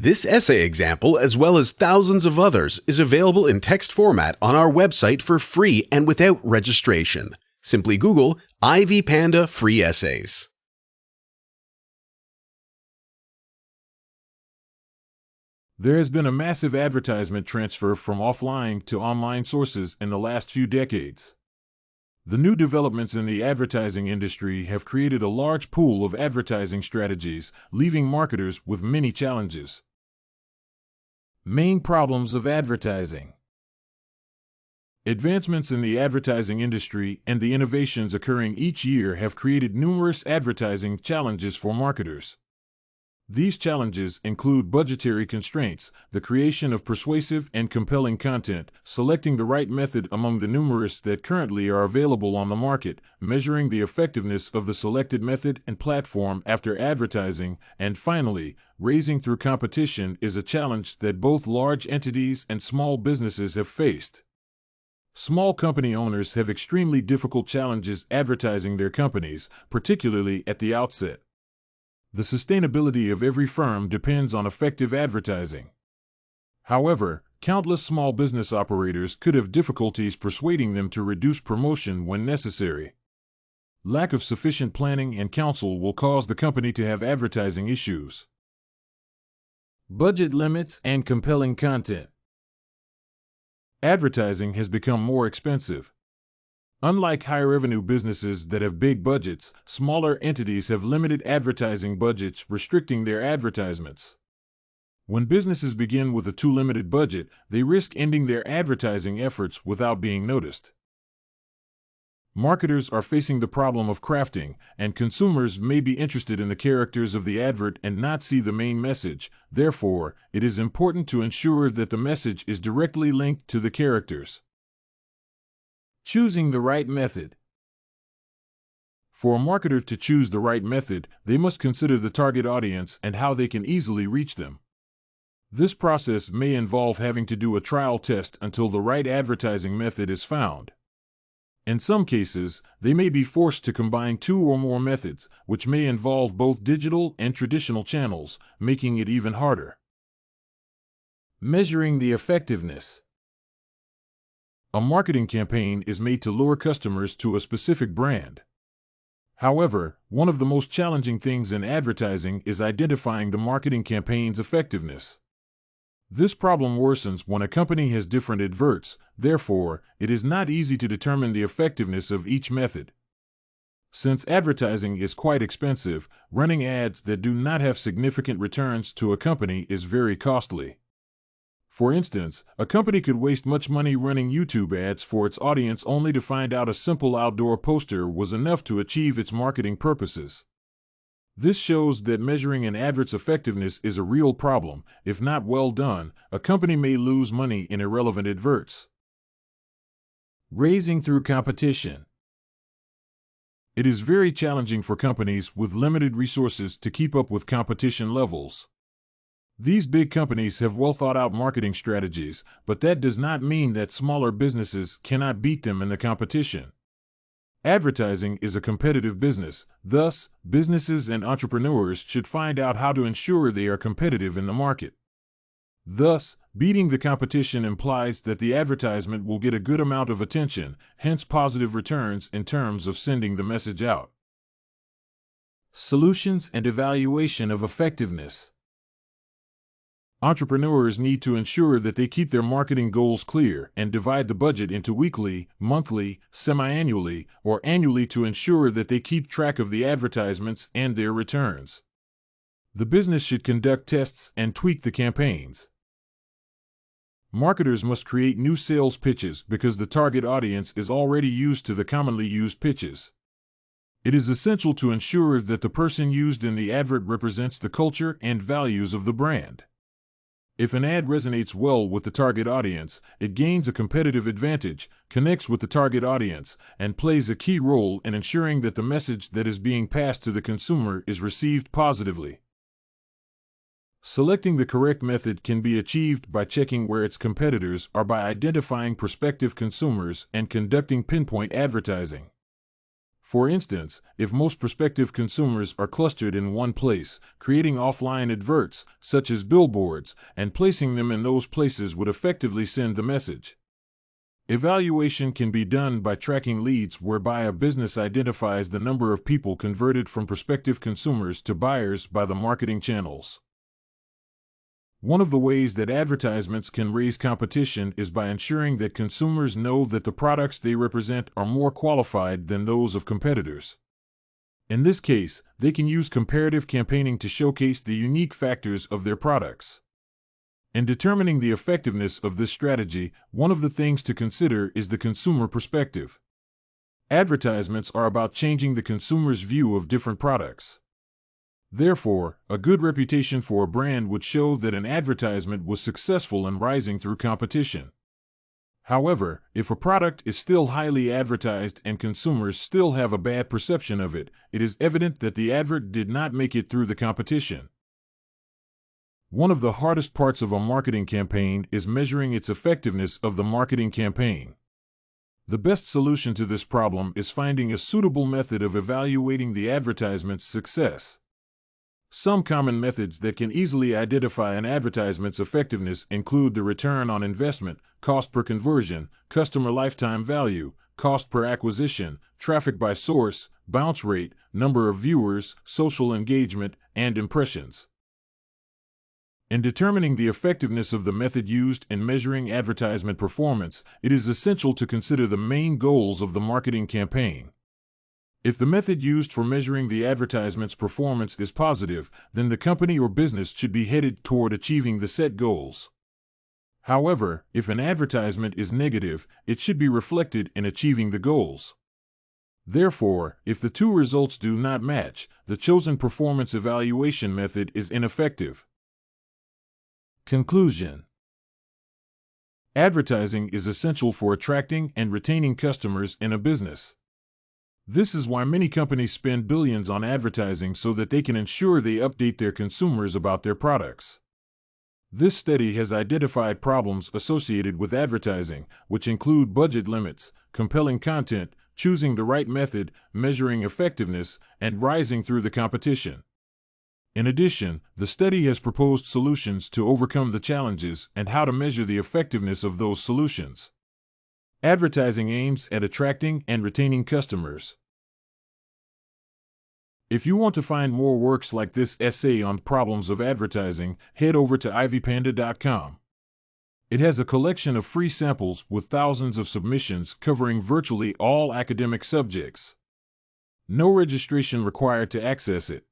This essay example, as well as thousands of others, is available in text format on our website for free and without registration. Simply Google Ivy Panda Free Essays. There has been a massive advertisement transfer from offline to online sources in the last few decades. The new developments in the advertising industry have created a large pool of advertising strategies, leaving marketers with many challenges. Main problems of advertising. Advancements in the advertising industry and the innovations occurring each year have created numerous advertising challenges for marketers. These challenges include budgetary constraints, the creation of persuasive and compelling content, selecting the right method among the numerous that currently are available on the market, measuring the effectiveness of the selected method and platform after advertising, and finally, raising through competition is a challenge that both large entities and small businesses have faced. Small company owners have extremely difficult challenges advertising their companies, particularly at the outset. The sustainability of every firm depends on effective advertising. However, countless small business operators could have difficulties persuading them to reduce promotion when necessary. Lack of sufficient planning and counsel will cause the company to have advertising issues. Budget limits and compelling content. Advertising has become more expensive. Unlike high-revenue businesses that have big budgets, smaller entities have limited advertising budgets, restricting their advertisements. When businesses begin with a too limited budget, they risk ending their advertising efforts without being noticed. Marketers are facing the problem of crafting, and consumers may be interested in the characters of the advert and not see the main message. Therefore, it is important to ensure that the message is directly linked to the characters. Choosing the right method. For a marketer to choose the right method, they must consider the target audience and how they can easily reach them. This process may involve having to do a trial test until the right advertising method is found. In some cases, they may be forced to combine two or more methods, which may involve both digital and traditional channels, making it even harder. Measuring the effectiveness. A marketing campaign is made to lure customers to a specific brand. However, one of the most challenging things in advertising is identifying the marketing campaign's effectiveness. This problem worsens when a company has different adverts, therefore, it is not easy to determine the effectiveness of each method. Since advertising is quite expensive, running ads that do not have significant returns to a company is very costly. For instance, a company could waste much money running YouTube ads for its audience only to find out a simple outdoor poster was enough to achieve its marketing purposes. This shows that measuring an advert's effectiveness is a real problem. If not well done, a company may lose money in irrelevant adverts. Raising through competition. It is very challenging for companies with limited resources to keep up with competition levels. These big companies have well-thought-out marketing strategies, but that does not mean that smaller businesses cannot beat them in the competition. Advertising is a competitive business, thus, businesses and entrepreneurs should find out how to ensure they are competitive in the market. Thus, beating the competition implies that the advertisement will get a good amount of attention, hence positive returns in terms of sending the message out. Solutions and evaluation of effectiveness. Entrepreneurs need to ensure that they keep their marketing goals clear and divide the budget into weekly, monthly, semi-annually, or annually to ensure that they keep track of the advertisements and their returns. The business should conduct tests and tweak the campaigns. Marketers must create new sales pitches because the target audience is already used to the commonly used pitches. It is essential to ensure that the person used in the advert represents the culture and values of the brand. If an ad resonates well with the target audience, it gains a competitive advantage, connects with the target audience, and plays a key role in ensuring that the message that is being passed to the consumer is received positively. Selecting the correct method can be achieved by checking where its competitors are by identifying prospective consumers and conducting pinpoint advertising. For instance, if most prospective consumers are clustered in one place, creating offline adverts, such as billboards, and placing them in those places would effectively send the message. Evaluation can be done by tracking leads, whereby a business identifies the number of people converted from prospective consumers to buyers by the marketing channels. One of the ways that advertisements can raise competition is by ensuring that consumers know that the products they represent are more qualified than those of competitors. In this case, they can use comparative campaigning to showcase the unique factors of their products. In determining the effectiveness of this strategy, one of the things to consider is the consumer perspective. Advertisements are about changing the consumer's view of different products. Therefore, a good reputation for a brand would show that an advertisement was successful in rising through competition. However, if a product is still highly advertised and consumers still have a bad perception of it, it is evident that the advert did not make it through the competition. One of the hardest parts of a marketing campaign is measuring its effectiveness of the marketing campaign. The best solution to this problem is finding a suitable method of evaluating the advertisement's success. Some common methods that can easily identify an advertisement's effectiveness include the return on investment, cost per conversion, customer lifetime value, cost per acquisition, traffic by source, bounce rate, number of viewers, social engagement, and impressions. In determining the effectiveness of the method used in measuring advertisement performance, it is essential to consider the main goals of the marketing campaign. If the method used for measuring the advertisement's performance is positive, then the company or business should be headed toward achieving the set goals. However, if an advertisement is negative, it should be reflected in achieving the goals. Therefore, if the two results do not match, the chosen performance evaluation method is ineffective. Conclusion: advertising is essential for attracting and retaining customers in a business. This is why many companies spend billions on advertising so that they can ensure they update their consumers about their products. This study has identified problems associated with advertising, which include budget limits, compelling content, choosing the right method, measuring effectiveness, and rising through the competition. In addition, the study has proposed solutions to overcome the challenges and how to measure the effectiveness of those solutions. Advertising aims at attracting and retaining customers. If you want to find more works like this essay on problems of advertising, head over to ivpanda.com. It has a collection of free samples with thousands of submissions covering virtually all academic subjects. No registration required to access it.